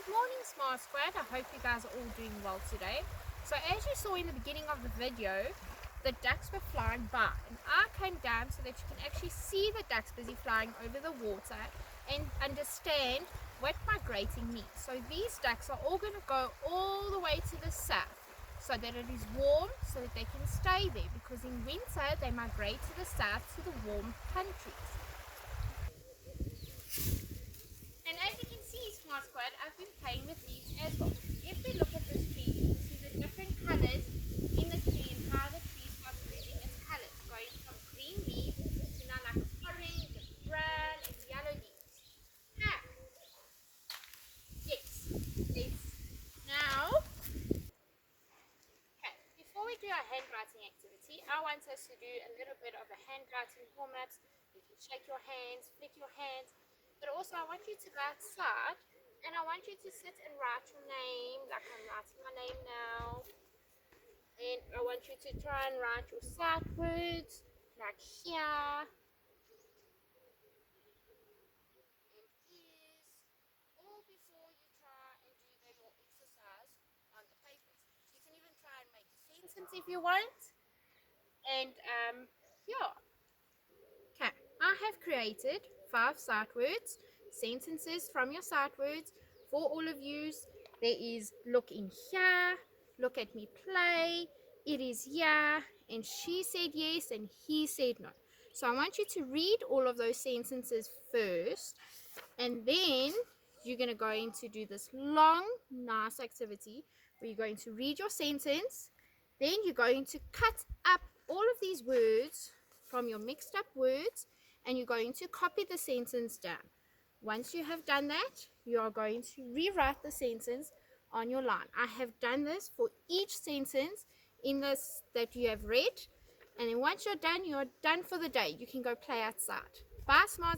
Good morning, Smart Squad. I hope you guys are all doing well today. So as you saw in the beginning of the video, the ducks were flying by and I came down so that you can actually see the ducks busy flying over the water and understand what migrating means. So these ducks are all going to go all the way to the south so that it is warm, so that they can stay there, because in winter they migrate to the south to the warm countries. And as you can see, Smart Squad, I've been playing with these as well. If we look at this tree, you can see the different colors in the tree and how the tree starts losing its colors, going from green leaves to now like orange and brown and yellow leaves. Ah, yes, yes. Now, okay, before we do our handwriting activity, I want us to do a little bit of a handwriting warm-up. You can shake your hands, flick your hands, but also I want you to go outside and I want you to sit and write your name, like I'm writing my name now. And I want you to try and write your sight words, like here, and is, all before you try and do your exercise on the papers. You can even try and make a sentence if you want. And yeah. Okay, I have created 5 sight words, sentences from your sight words for all of you. There is look in here, look at me play, it is here, and she said yes and he said no. So I want you to read all of those sentences first, and then you're going to go into do this long, nice activity where you're going to read your sentence. Then you're going to cut up all of these words from your mixed up words and you're going to copy the sentence down. Once you have done that, you are going to rewrite the sentence on your line. I have done this for each sentence in this that you have read. And then once you're done for the day. You can go play outside. Bye, Smart.